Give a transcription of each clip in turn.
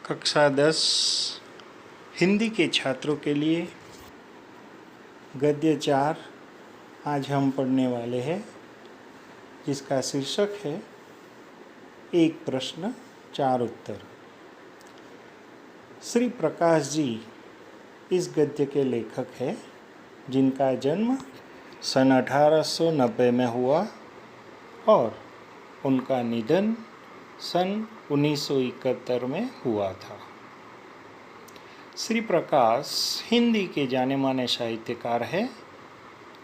कक्षा 10 हिंदी के छात्रों के लिए गद्य 4 आज हम पढ़ने वाले हैं, जिसका शीर्षक है एक प्रश्न 4 उत्तर। श्री प्रकाश जी इस गद्य के लेखक हैं, जिनका जन्म सन 1890 में हुआ और उनका निधन सन 1971 में हुआ था। श्री प्रकाश हिंदी के जाने माने साहित्यकार हैं।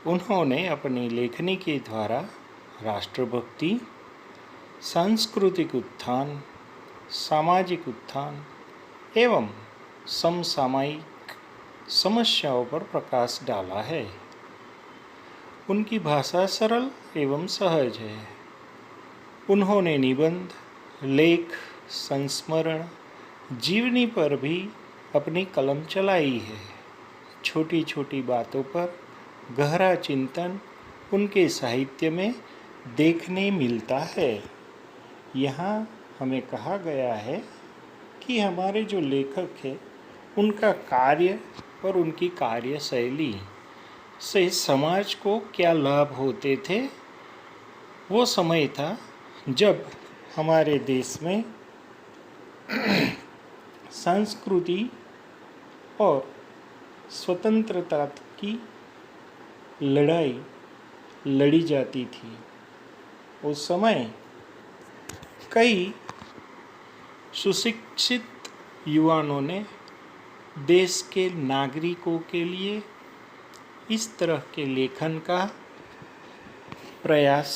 उन्होंने अपनी लेखनी के द्वारा राष्ट्रभक्ति, सांस्कृतिक उत्थान, सामाजिक उत्थान एवं समसामयिक समस्याओं पर प्रकाश डाला है। उनकी भाषा सरल एवं सहज है। उन्होंने निबंध, लेख, संस्मरण, जीवनी पर भी अपनी कलम चलाई है। छोटी छोटी बातों पर गहरा चिंतन उनके साहित्य में देखने मिलता है। यहाँ हमें कहा गया है कि हमारे जो लेखक हैं, उनका कार्य और उनकी कार्यशैली से समाज को क्या लाभ होते थे। वो समय था जब हमारे देश में संस्कृति और स्वतंत्रता की लड़ाई लड़ी जाती थी। उस समय कई सुशिक्षित युवाओं ने देश के नागरिकों के लिए इस तरह के लेखन का प्रयास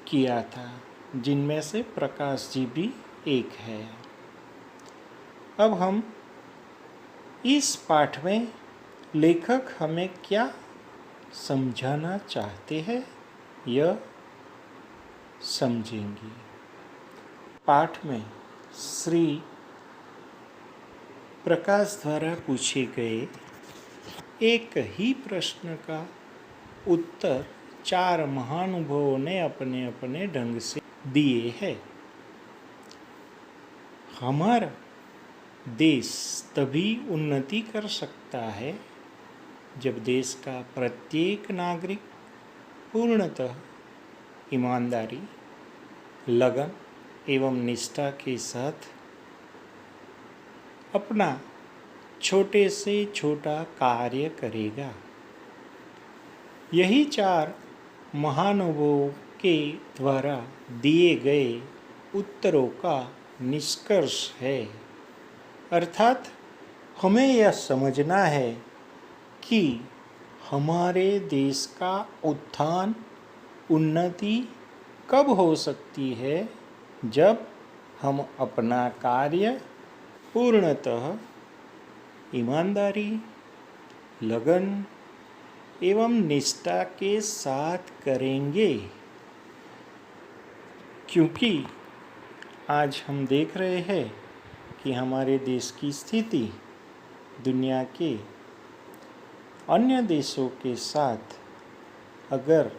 किया था, जिनमें से प्रकाश जी भी एक है। अब हम इस पाठ में लेखक हमें क्या समझाना चाहते हैं, यह समझेंगे। पाठ में श्री प्रकाश द्वारा पूछे गए एक ही प्रश्न का उत्तर 4 महानुभावों ने अपने अपने ढंग से दिए हैं। हमारा देश तभी उन्नति कर सकता है जब देश का प्रत्येक नागरिक पूर्णतः ईमानदारी, लगन एवं निष्ठा के साथ अपना छोटे से छोटा कार्य करेगा। यही 4 महानुभावों के द्वारा दिए गए उत्तरों का निष्कर्ष है। अर्थात हमें यह समझना है कि हमारे देश का उत्थान, उन्नति कब हो सकती है, जब हम अपना कार्य पूर्णतः ईमानदारी, लगन एवं निष्ठा के साथ करेंगे। क्योंकि आज हम देख रहे हैं कि हमारे देश की स्थिति दुनिया के अन्य देशों के साथ अगर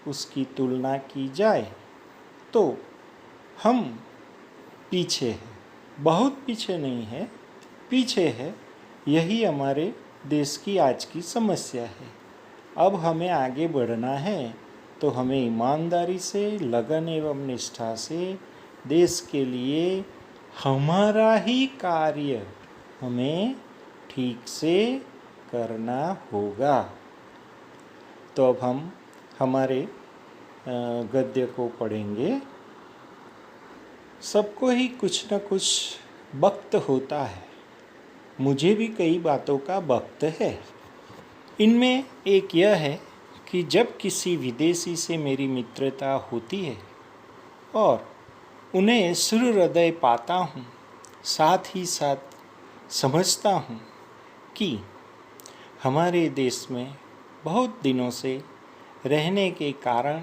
उसकी तुलना की जाए तो हम पीछे हैं। बहुत पीछे नहीं है, पीछे है। यही हमारे देश की आज की समस्या है। अब हमें आगे बढ़ना है तो हमें ईमानदारी से, लगन एवं निष्ठा से देश के लिए हमारा ही कार्य हमें ठीक से करना होगा। तो अब हम हमारे गद्य को पढ़ेंगे। सबको ही कुछ न कुछ वक्त होता है। मुझे भी कई बातों का वक्त है। इनमें एक यह है कि जब किसी विदेशी से मेरी मित्रता होती है और उन्हें सुर हृदय पाता हूँ, साथ ही साथ समझता हूँ कि हमारे देश में बहुत दिनों से रहने के कारण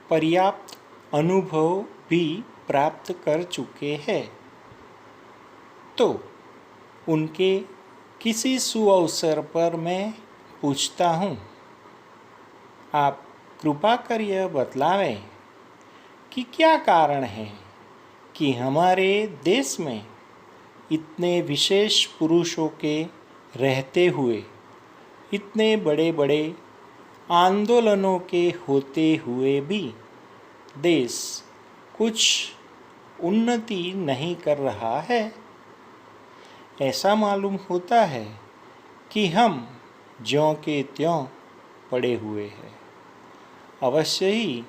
पर्याप्त अनुभव भी प्राप्त कर चुके हैं, तो उनके किसी सुअवसर पर मैं पूछता हूँ, आप कृपा कर यह बतलावें कि क्या कारण है कि हमारे देश में इतने विशेष पुरुषों के रहते हुए, इतने बड़े बड़े आंदोलनों के होते हुए भी देश कुछ उन्नति नहीं कर रहा है। ऐसा मालूम होता है कि हम ज्यों के त्यों पड़े हुए हैं। अवश्य ही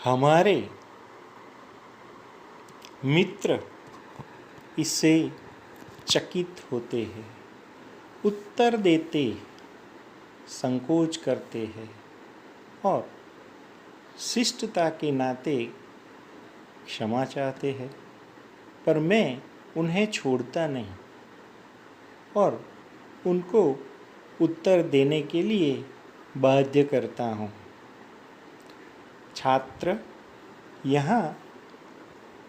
हमारे मित्र इससे चकित होते हैं, उत्तर देते संकोच करते हैं और शिष्टता के नाते क्षमा चाहते हैं, पर मैं उन्हें छोड़ता नहीं और उनको उत्तर देने के लिए बाध्य करता हूँ। छात्र, यहाँ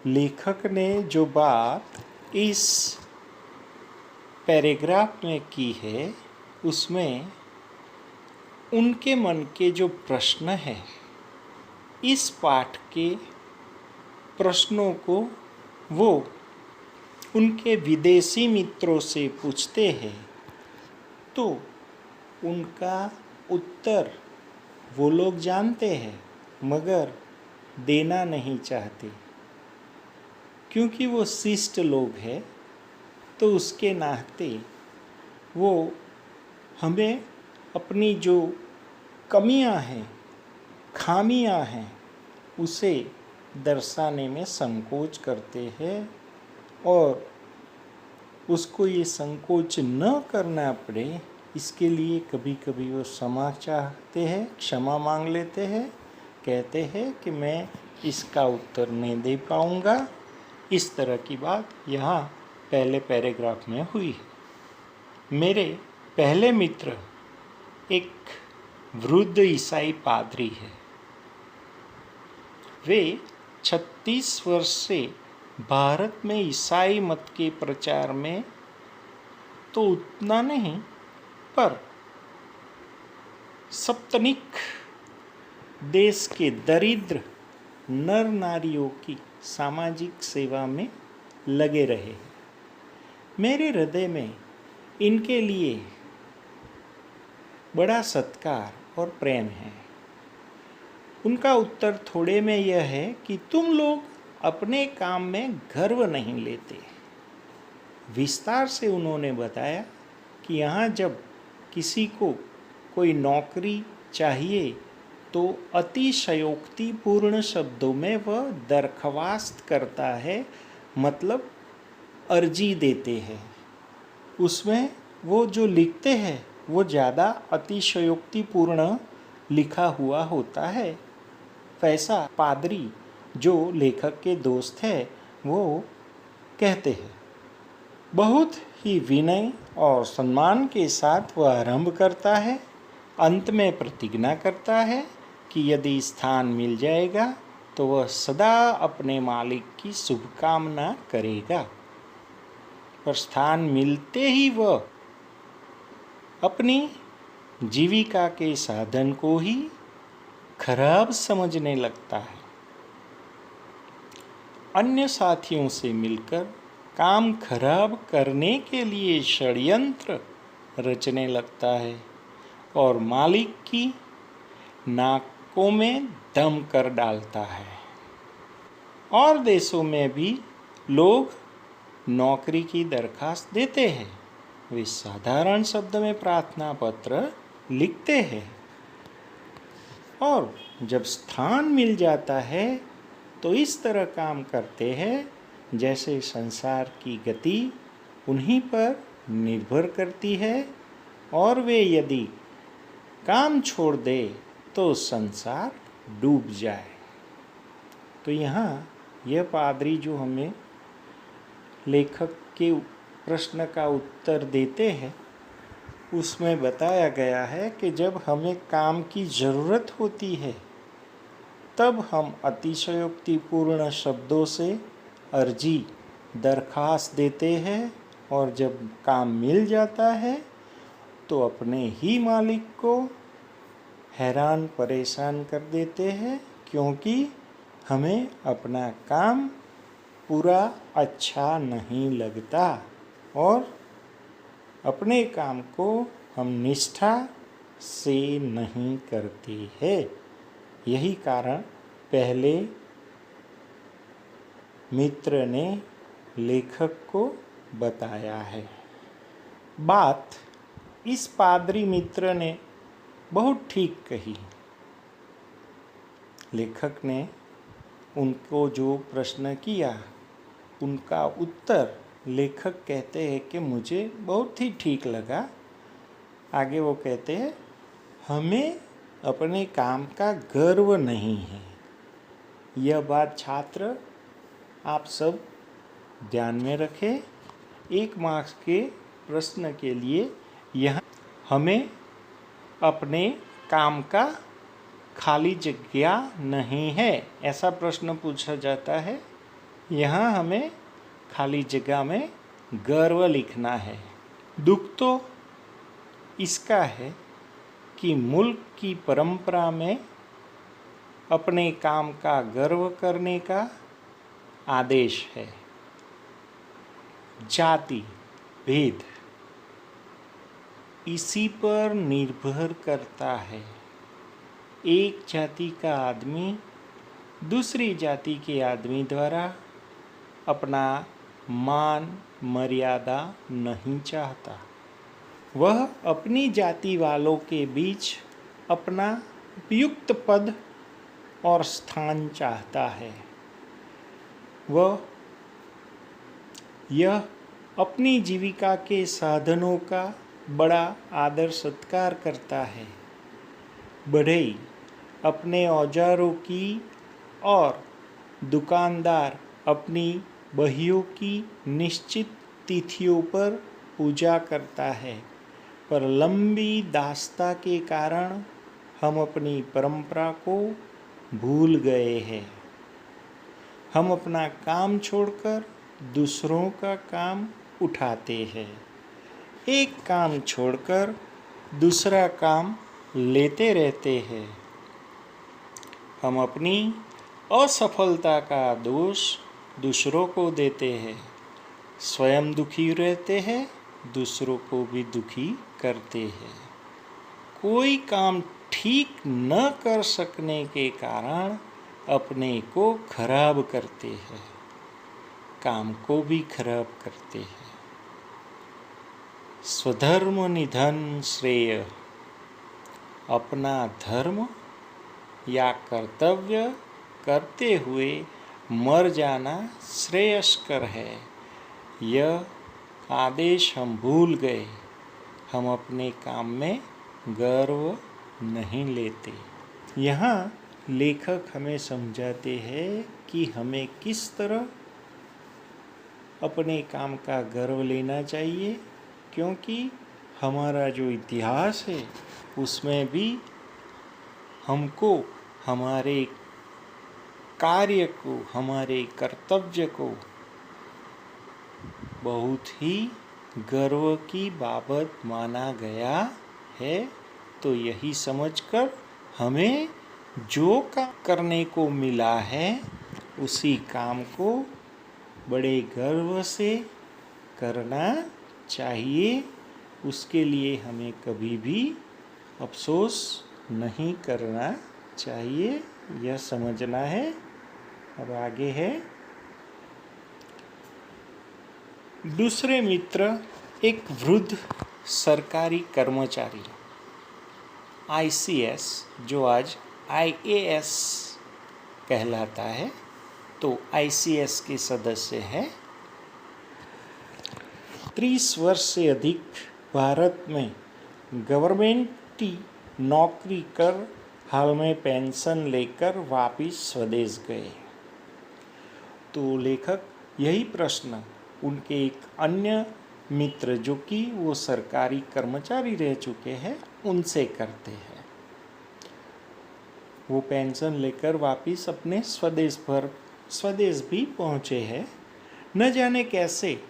लेखक ने जो बात इस पैराग्राफ में की है, उसमें उनके मन के जो प्रश्न हैं, इस पाठ के प्रश्नों को वो उनके विदेशी मित्रों से पूछते हैं, तो उनका उत्तर वो लोग जानते हैं मगर देना नहीं चाहते, क्योंकि वो शिष्ट लोग हैं। तो उसके नाते वो हमें अपनी जो कमियां हैं, खामियां हैं, उसे दर्शाने में संकोच करते हैं और उसको ये संकोच न करना पड़े, इसके लिए कभी कभी वो क्षमा चाहते हैं, क्षमा मांग लेते हैं, कहते हैं कि मैं इसका उत्तर नहीं दे पाऊँगा। इस तरह की बात यहाँ पहले पैराग्राफ में हुई है। मेरे पहले मित्र एक वृद्ध ईसाई पादरी है। वे 36 वर्ष से भारत में ईसाई मत के प्रचार में तो उतना नहीं, पर सप्तनिक देश के दरिद्र नर नारियों की सामाजिक सेवा में लगे रहे। मेरे हृदय में इनके लिए बड़ा सत्कार और प्रेम है। उनका उत्तर थोड़े में यह है कि तुम लोग अपने काम में गर्व नहीं लेते। विस्तार से उन्होंने बताया कि यहाँ जब किसी को कोई नौकरी चाहिए तो अतिशयोक्तिपूर्ण शब्दों में वह दरख्वास्त करता है, मतलब अर्जी देते हैं। उसमें वो जो लिखते हैं वो ज़्यादा अतिशयोक्तिपूर्ण लिखा हुआ होता है। वैसा पादरी जो लेखक के दोस्त है वो कहते हैं। बहुत ही विनय और सम्मान के साथ वह आरंभ करता है। अंत में प्रतिज्ञा करता है कि यदि स्थान मिल जाएगा तो वह सदा अपने मालिक की शुभकामना करेगा, पर स्थान मिलते ही वह अपनी जीविका के साधन को ही खराब समझने लगता है। अन्य साथियों से मिलकर काम खराब करने के लिए षड्यंत्र रचने लगता है और मालिक की नाकों में दम कर डालता है। और देशों में भी लोग नौकरी की दरखास्त देते हैं। वे साधारण शब्द में प्रार्थना पत्र लिखते हैं और जब स्थान मिल जाता है तो इस तरह काम करते हैं जैसे संसार की गति उन्हीं पर निर्भर करती है और वे यदि काम छोड़ दे तो संसार डूब जाए। तो यहाँ यह पादरी जो हमें लेखक के प्रश्न का उत्तर देते हैं, उसमें बताया गया है कि जब हमें काम की ज़रूरत होती है तब हम अतिशयोक्तिपूर्ण शब्दों से अर्जी दरखास्त देते हैं और जब काम मिल जाता है तो अपने ही मालिक को हैरान परेशान कर देते हैं, क्योंकि हमें अपना काम पूरा अच्छा नहीं लगता और अपने काम को हम निष्ठा से नहीं करते हैं। यही कारण पहले मित्र ने लेखक को बताया है। बात इस पादरी मित्र ने बहुत ठीक कही। लेखक ने उनको जो प्रश्न किया उनका उत्तर लेखक कहते हैं कि मुझे बहुत ही ठीक लगा। आगे वो कहते हैं हमें अपने काम का गर्व नहीं है। यह बात छात्र आप सब ध्यान में रखें। 1 मार्क्स के प्रश्न के लिए यहाँ हमें अपने काम का खाली जगह नहीं है ऐसा प्रश्न पूछा जाता है। यहाँ हमें खाली जगह में गर्व लिखना है। दुख तो इसका है कि मुल्क की परंपरा में अपने काम का गर्व करने का आदेश है। जाति भेद इसी पर निर्भर करता है। एक जाति का आदमी दूसरी जाति के आदमी द्वारा अपना मान मर्यादा नहीं चाहता। वह अपनी जाति वालों के बीच अपना उपयुक्त पद और स्थान चाहता है। वह यह अपनी जीविका के साधनों का बड़ा आदर सत्कार करता है। बढ़ई अपने औजारों की और दुकानदार अपनी बहियों की निश्चित तिथियों पर पूजा करता है। पर लंबी दास्ता के कारण हम अपनी परंपरा को भूल गए हैं। हम अपना काम छोड़कर दूसरों का काम उठाते हैं। एक काम छोड़कर दूसरा काम लेते रहते हैं। हम अपनी असफलता का दोष दूसरों को देते हैं। स्वयं दुखी रहते हैं, दूसरों को भी दुखी करते हैं। कोई काम ठीक न कर सकने के कारण अपने को खराब करते हैं, काम को भी खराब करते हैं। स्वधर्म निधन श्रेय अपना धर्म या कर्तव्य करते हुए मर जाना श्रेयस्कर है। यह आदेश हम भूल गए। हम अपने काम में गर्व नहीं लेते। यहाँ लेखक हमें समझाते हैं कि हमें किस तरह अपने काम का गर्व लेना चाहिए, क्योंकि हमारा जो इतिहास है उसमें भी हमको हमारे कार्य को, हमारे कर्तव्य को बहुत ही गर्व की बाबत माना गया है। तो यही समझकर हमें जो काम करने को मिला है उसी काम को बड़े गर्व से करना चाहिए। उसके लिए हमें कभी भी अफसोस नहीं करना चाहिए। यह समझना है। अब आगे है दूसरे मित्र, एक वृद्ध सरकारी कर्मचारी ICS जो आज IAS कहलाता है, तो ICS के सदस्य है। 30 वर्ष से अधिक भारत में गवर्नमेंटी नौकरी कर हाल में पेंशन लेकर वापिस स्वदेश गए। तो लेखक यही प्रश्न उनके एक अन्य मित्र जो कि वो सरकारी कर्मचारी रह चुके हैं उनसे करते हैं। वो पेंशन लेकर वापिस अपने स्वदेश भी पहुँचे हैं। न जाने कैसे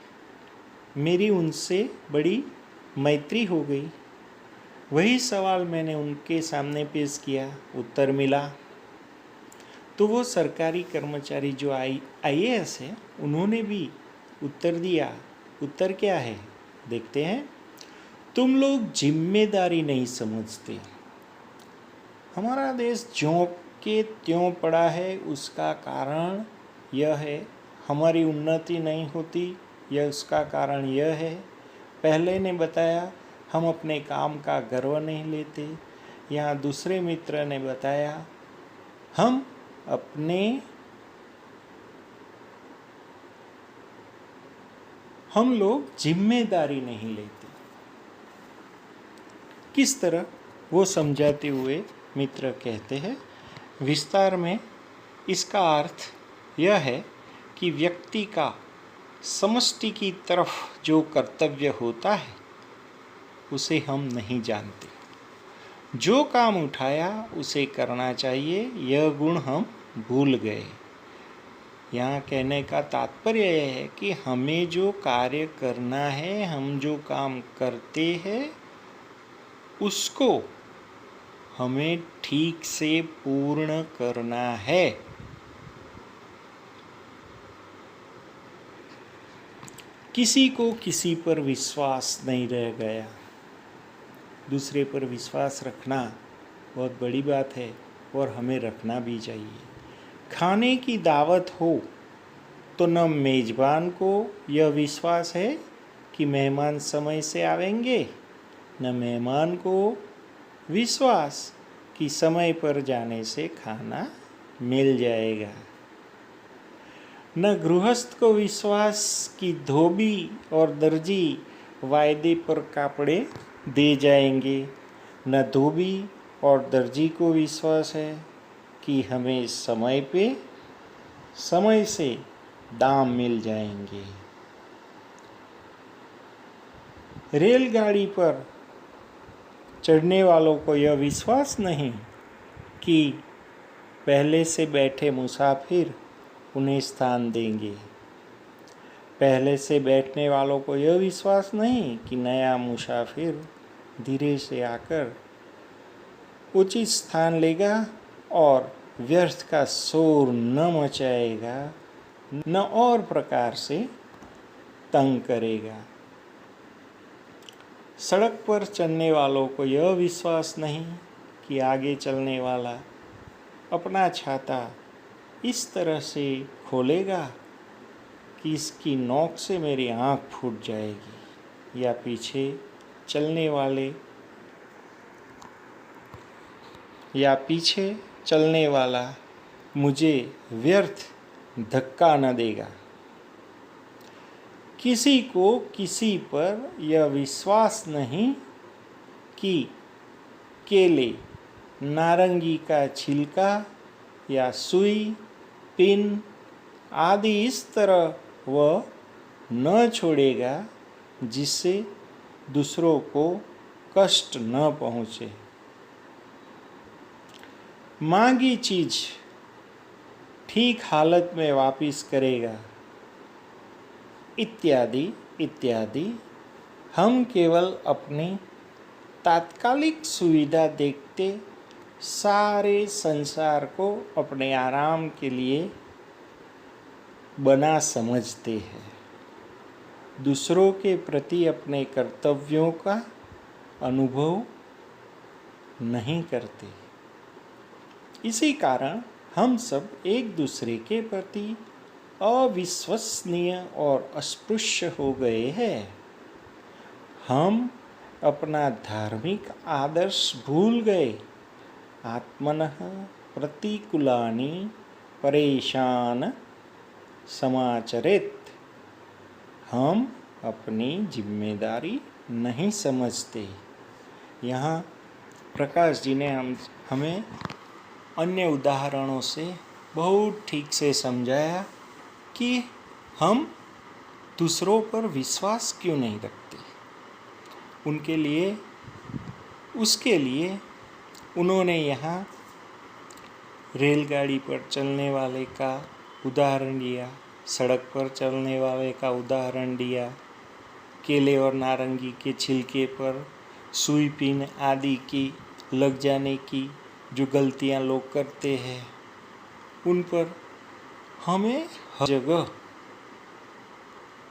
मेरी उनसे बड़ी मैत्री हो गई। वही सवाल मैंने उनके सामने पेश किया, उत्तर मिला। तो वो सरकारी कर्मचारी जो IAS है, उन्होंने भी उत्तर दिया। उत्तर क्या है देखते हैं। तुम लोग जिम्मेदारी नहीं समझते। हमारा देश ज्यों के त्यों पड़ा है, उसका कारण यह है। हमारी उन्नति नहीं होती, यह उसका कारण यह है। पहले ने बताया हम अपने काम का गर्व नहीं लेते। यहाँ दूसरे मित्र ने बताया हम लोग जिम्मेदारी नहीं लेते। किस तरह वो समझाते हुए मित्र कहते हैं, विस्तार में इसका अर्थ यह है कि व्यक्ति का समष्टि की तरफ जो कर्तव्य होता है उसे हम नहीं जानते। जो काम उठाया उसे करना चाहिए, यह गुण हम भूल गए। यहाँ कहने का तात्पर्य यह है कि हमें जो कार्य करना है, हम जो काम करते हैं, उसको हमें ठीक से पूर्ण करना है। किसी को किसी पर विश्वास नहीं रह गया। दूसरे पर विश्वास रखना बहुत बड़ी बात है और हमें रखना भी चाहिए। खाने की दावत हो तो न मेज़बान को यह विश्वास है कि मेहमान समय से आवेंगे, न मेहमान को विश्वास कि समय पर जाने से खाना मिल जाएगा। न गृहस्थ को विश्वास कि धोबी और दर्जी वायदे पर कपड़े दे जाएंगे। न धोबी और दर्जी को विश्वास है कि हमें समय से दाम मिल जाएंगे। रेलगाड़ी पर चढ़ने वालों को यह विश्वास नहीं कि पहले से बैठे मुसाफिर उन्हें स्थान देंगे। पहले से बैठने वालों को यह विश्वास नहीं कि नया मुसाफिर धीरे से आकर उचित स्थान लेगा और व्यर्थ का शोर न मचाएगा, न और प्रकार से तंग करेगा। सड़क पर चलने वालों को यह विश्वास नहीं कि आगे चलने वाला अपना छाता इस तरह से खोलेगा कि इसकी नोक से मेरी आँख फूट जाएगी, या पीछे चलने वाला मुझे व्यर्थ धक्का न देगा। किसी को किसी पर यह विश्वास नहीं कि केले, नारंगी का छिलका या सुई, पिन आदि इस तरह वह न छोड़ेगा जिससे दूसरों को कष्ट न पहुँचे। मांगी चीज ठीक हालत में वापिस करेगा, इत्यादि इत्यादि। हम केवल अपनी तात्कालिक सुविधा देखते सारे संसार को अपने आराम के लिए बना समझते हैं। दूसरों के प्रति अपने कर्तव्यों का अनुभव नहीं करते। इसी कारण हम सब एक दूसरे के प्रति अविश्वसनीय और अस्पृश्य हो गए हैं। हम अपना धार्मिक आदर्श भूल गए। आत्मनः प्रतिकूलानि परेशान समाचरेत। हम अपनी जिम्मेदारी नहीं समझते। यहाँ प्रकाश जी ने हमें अन्य उदाहरणों से बहुत ठीक से समझाया कि हम दूसरों पर विश्वास क्यों नहीं रखते। उसके लिए उन्होंने यहाँ रेलगाड़ी पर चलने वाले का उदाहरण दिया, सड़क पर चलने वाले का उदाहरण दिया, केले और नारंगी के छिलके पर सुई पिन आदि की लग जाने की जो गलतियां लोग करते हैं, उन पर हमें हर जगह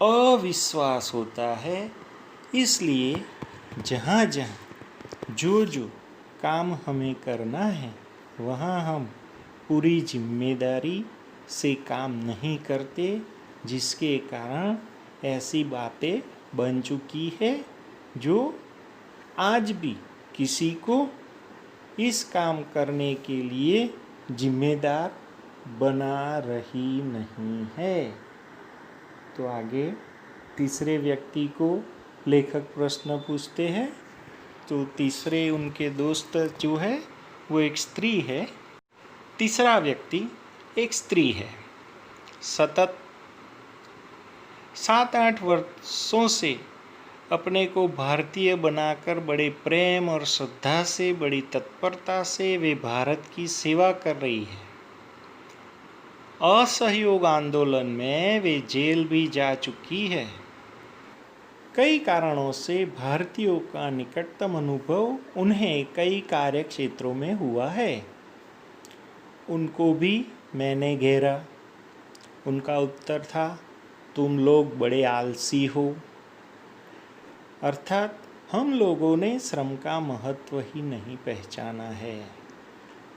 अविश्वास होता है। इसलिए जहाँ जहाँ जो काम हमें करना है वहाँ हम पूरी जिम्मेदारी से काम नहीं करते, जिसके कारण ऐसी बातें बन चुकी है जो आज भी किसी को इस काम करने के लिए जिम्मेदार बना रही नहीं है। तो आगे तीसरे व्यक्ति को लेखक प्रश्न पूछते हैं। तो तीसरे उनके दोस्त जो है वो एक स्त्री है। तीसरा व्यक्ति एक स्त्री है। सतत 7-8 वर्षों से अपने को भारतीय बनाकर बड़े प्रेम और श्रद्धा से, बड़ी तत्परता से वे भारत की सेवा कर रही है। असहयोग आंदोलन में वे जेल भी जा चुकी है। कई कारणों से भारतीयों का निकटतम अनुभव उन्हें कई कार्य क्षेत्रों में हुआ है। उनको भी मैंने घेरा। उनका उत्तर था, तुम लोग बड़े आलसी हो। अर्थात हम लोगों ने श्रम का महत्व ही नहीं पहचाना है।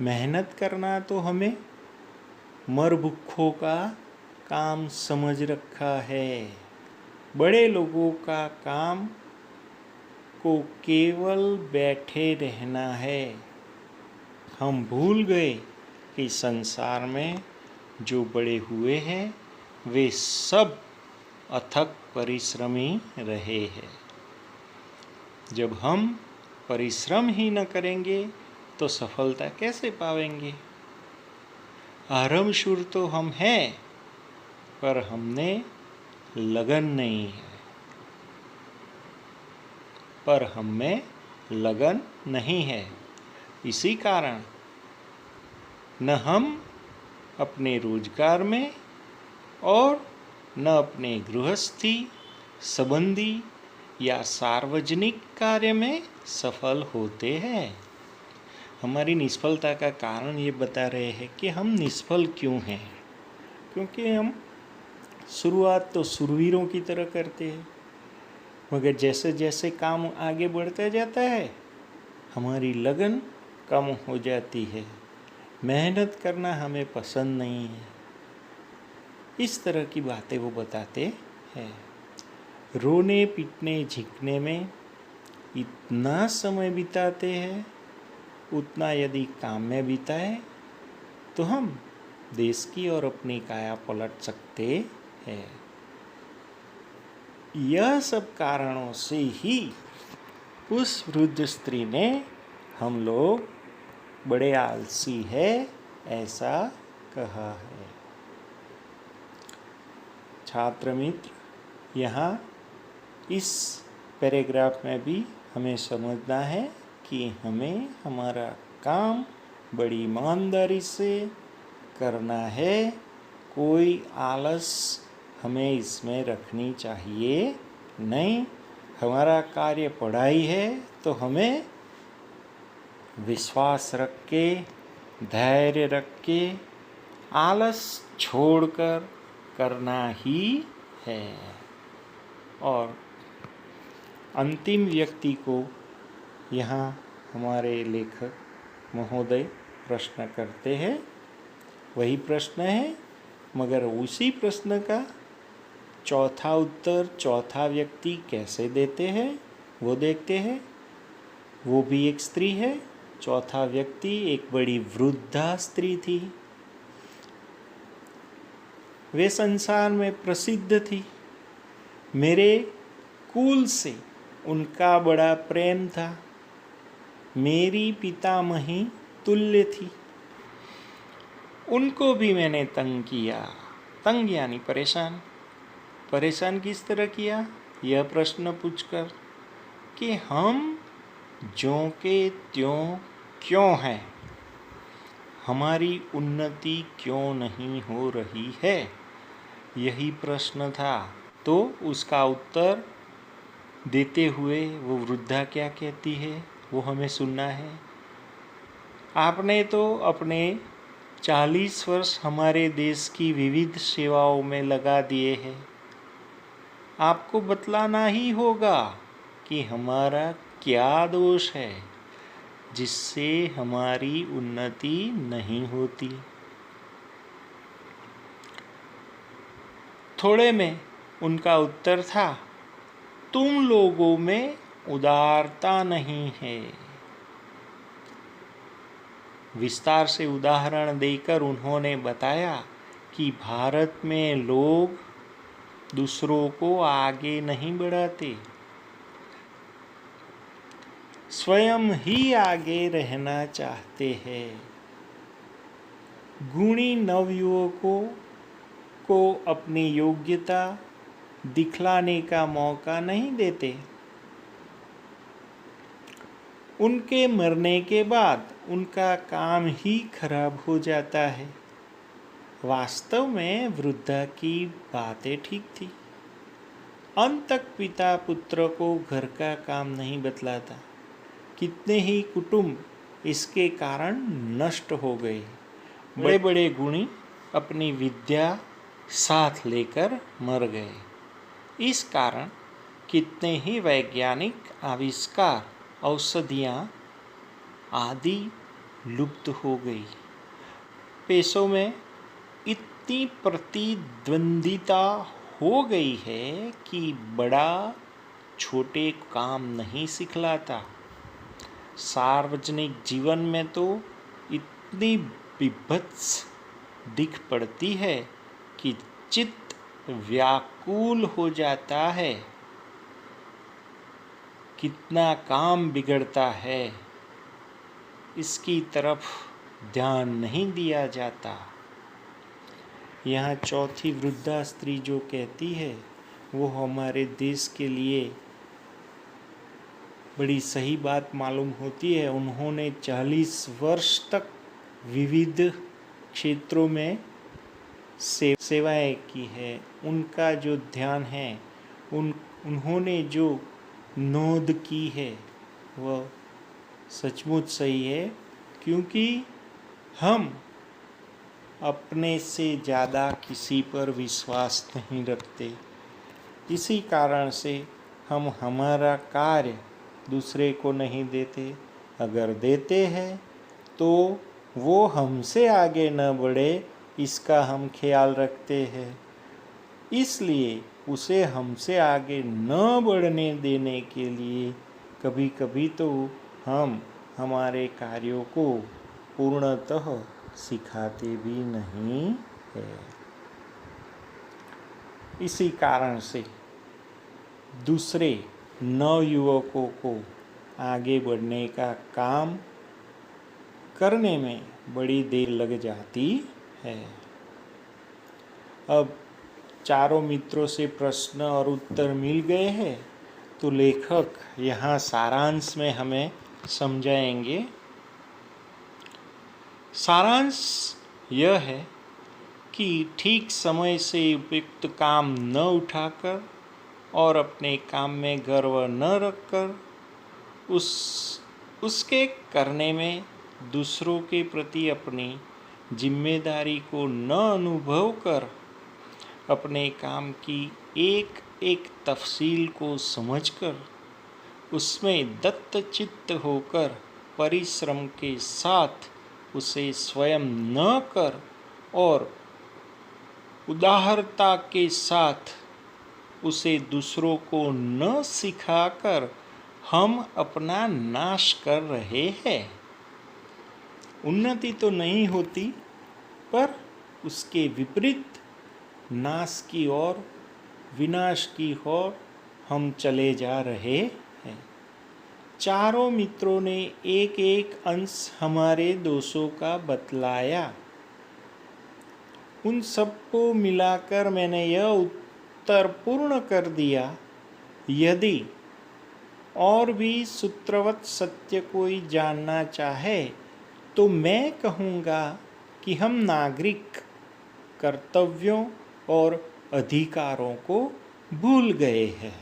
मेहनत करना तो हमें मरभुक्खों का काम समझ रखा है। बड़े लोगों का काम को केवल बैठे रहना है। हम भूल गए कि संसार में जो बड़े हुए हैं वे सब अथक परिश्रमी रहे हैं। जब हम परिश्रम ही न करेंगे तो सफलता कैसे पाएंगे? आरंभशूर तो हम हैं, पर हमने लगन नहीं है। इसी कारण न हम अपने रोजगार में और न अपने गृहस्थी संबंधी या सार्वजनिक कार्य में सफल होते हैं। हमारी निष्फलता का कारण ये बता रहे हैं कि हम निष्फल क्यों हैं। क्योंकि हम शुरुआत तो शूरवीरों की तरह करते हैं, मगर जैसे जैसे काम आगे बढ़ता जाता है हमारी लगन कम हो जाती है। मेहनत करना हमें पसंद नहीं है। इस तरह की बातें वो बताते हैं। रोने पीटने झिकने में इतना समय बिताते हैं, उतना यदि काम में बिताए तो हम देश की और अपनी काया पलट सकते हैं। यह सब कारणों से ही उस वृद्ध स्त्री ने हम लोग बड़े आलसी है ऐसा कहा है। छात्र मित्र, यहाँ इस पैराग्राफ में भी हमें समझना है कि हमें हमारा काम बड़ी ईमानदारी से करना है। कोई आलस हमें इसमें रखनी चाहिए नहीं। हमारा कार्य पढ़ाई है तो हमें विश्वास रख के, धैर्य रख के, आलस छोड़कर करना ही है। और अंतिम व्यक्ति को यहाँ हमारे लेखक महोदय प्रश्न करते हैं। वही प्रश्न है, मगर उसी प्रश्न का चौथा उत्तर चौथा व्यक्ति कैसे देते हैं वो देखते हैं। वो भी एक स्त्री है। चौथा व्यक्ति एक बड़ी वृद्धा स्त्री थी। वे संसार में प्रसिद्ध थी। मेरे कुल से उनका बड़ा प्रेम था। मेरी पितामही तुल्य थी। उनको भी मैंने तंग किया। तंग यानी परेशान। परेशान किस तरह किया? यह प्रश्न पूछकर कि हम ज्यों के त्यों क्यों हैं, हमारी उन्नति क्यों नहीं हो रही है, यही प्रश्न था। तो उसका उत्तर देते हुए वो वृद्धा क्या कहती है वो हमें सुनना है। आपने तो अपने 40 वर्ष हमारे देश की विविध सेवाओं में लगा दिए हैं। आपको बतलाना ही होगा कि हमारा क्या दोष है जिससे हमारी उन्नति नहीं होती। थोड़े में उनका उत्तर था, तुम लोगों में उदारता नहीं है। विस्तार से उदाहरण देकर उन्होंने बताया कि भारत में लोग दूसरों को आगे नहीं बढ़ाते, स्वयं ही आगे रहना चाहते हैं। गुणी नवयुवकों को अपनी योग्यता दिखलाने का मौका नहीं देते। उनके मरने के बाद उनका काम ही खराब हो जाता है। वास्तव में वृद्धा की बातें ठीक थी। अंत तक पिता पुत्र को घर का काम नहीं बतलाता। कितने ही कुटुंब इसके कारण नष्ट हो गए। बड़े बड़े गुणी अपनी विद्या साथ लेकर मर गए। इस कारण कितने ही वैज्ञानिक आविष्कार, औषधियाँ आदि लुप्त हो गई। पेशों में इतनी प्रतिद्वंदिता हो गई है कि बड़ा छोटे काम नहीं सिखलाता। सार्वजनिक जीवन में तो इतनी विभत्स दिख पड़ती है कि चित्त व्याकुल हो जाता है। कितना काम बिगड़ता है, इसकी तरफ ध्यान नहीं दिया जाता। यहाँ चौथी वृद्धा स्त्री जो कहती है वो हमारे देश के लिए बड़ी सही बात मालूम होती है। उन्होंने 40 वर्ष तक विविध क्षेत्रों में सेवाएं की है। उनका जो ध्यान है, उन्होंने जो नोद की है वह सचमुच सही है, क्योंकि हम अपने से ज़्यादा किसी पर विश्वास नहीं रखते। इसी कारण से हम हमारा कार्य दूसरे को नहीं देते। अगर देते हैं तो वो हमसे आगे न बढ़े, इसका हम ख्याल रखते हैं। इसलिए उसे हमसे आगे न बढ़ने देने के लिए कभी कभी तो हम हमारे कार्यों को पूर्णतः सिखाते भी नहीं है। इसी कारण से दूसरे नवयुवकों को आगे बढ़ने का काम करने में बड़ी देर लग जाती है। अब चारों मित्रों से प्रश्न और उत्तर मिल गए हैं, तो लेखक यहाँ सारांश में हमें समझाएंगे। सारांश यह है कि ठीक समय से उपयुक्त काम न उठाकर और अपने काम में गर्व न रखकर उसके करने में दूसरों के प्रति अपनी जिम्मेदारी को न अनुभव कर अपने काम की एक एक तफसील को समझकर उसमें दत्तचित्त होकर परिश्रम के साथ उसे स्वयं न कर और उदारता के साथ उसे दूसरों को न सिखाकर हम अपना नाश कर रहे हैं। उन्नति तो नहीं होती, पर उसके विपरीत नाश की ओर, विनाश की ओर हम चले जा रहे हैं। चारों मित्रों ने एक एक अंश हमारे दोषों का बतलाया। उन सबको मिलाकर मैंने यह उत्तर पूर्ण कर दिया। यदि और भी सूत्रवत सत्य कोई जानना चाहे तो मैं कहूँगा कि हम नागरिक कर्तव्यों और अधिकारों को भूल गए हैं।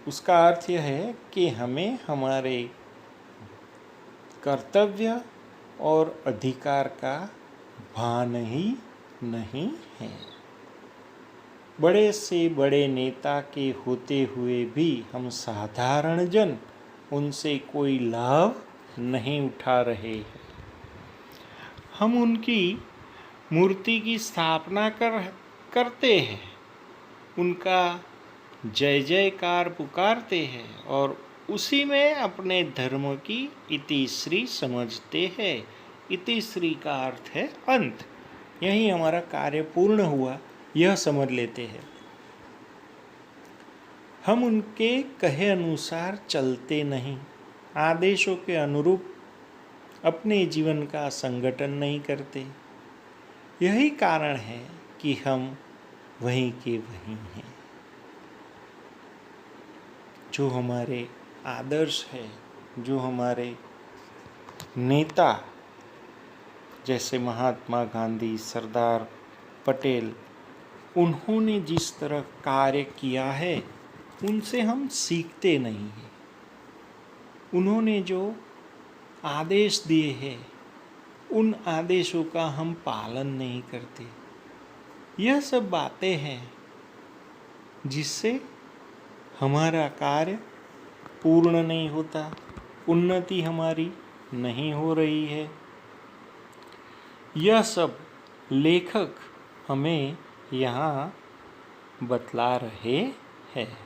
उसका अर्थ यह है कि हमें हमारे कर्तव्य और अधिकार का भान ही नहीं है। बड़े से बड़े नेता के होते हुए भी हम साधारण जन उनसे कोई लाभ नहीं उठा रहे हैं। हम उनकी मूर्ति की स्थापना करते हैं, उनका जय जयकार पुकारते हैं और उसी में अपने धर्म की इतिश्री समझते हैं। इतिश्री का अर्थ है अंत। यही हमारा कार्य पूर्ण हुआ, यह समझ लेते हैं। हम उनके कहे अनुसार चलते नहीं, आदेशों के अनुरूप अपने जीवन का संगठन नहीं करते। यही कारण है कि हम वहीं के वहीं हैं। जो हमारे आदर्श है, जो हमारे नेता जैसे महात्मा गांधी, सरदार पटेल, उन्होंने जिस तरह कार्य किया है उनसे हम सीखते नहीं हैं। उन्होंने जो आदेश दिए हैं उन आदेशों का हम पालन नहीं करते। यह सब बातें हैं जिससे हमारा कार्य पूर्ण नहीं होता, उन्नति हमारी नहीं हो रही है। यह सब लेखक हमें यहाँ बतला रहे हैं।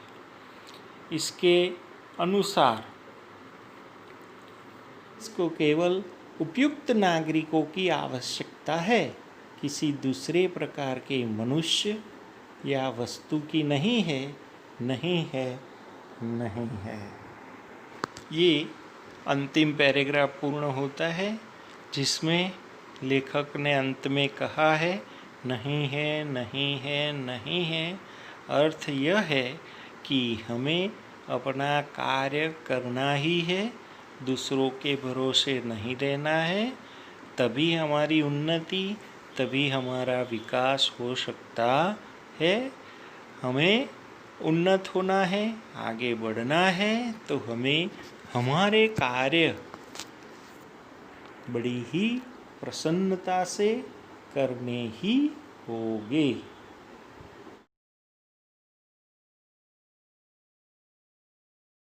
इसके अनुसार इसको केवल उपयुक्त नागरिकों की आवश्यकता है, किसी दूसरे प्रकार के मनुष्य या वस्तु की नहीं है, नहीं है, नहीं है। ये अंतिम पैराग्राफ पूर्ण होता है जिसमें लेखक ने अंत में कहा है नहीं है, नहीं है, नहीं है। अर्थ यह है कि हमें अपना कार्य करना ही है, दूसरों के भरोसे नहीं रहना है। तभी हमारी उन्नति, तभी हमारा विकास हो सकता है। हमें उन्नत होना है, आगे बढ़ना है, तो हमें हमारे कार्य बड़ी ही प्रसन्नता से करने ही होंगे।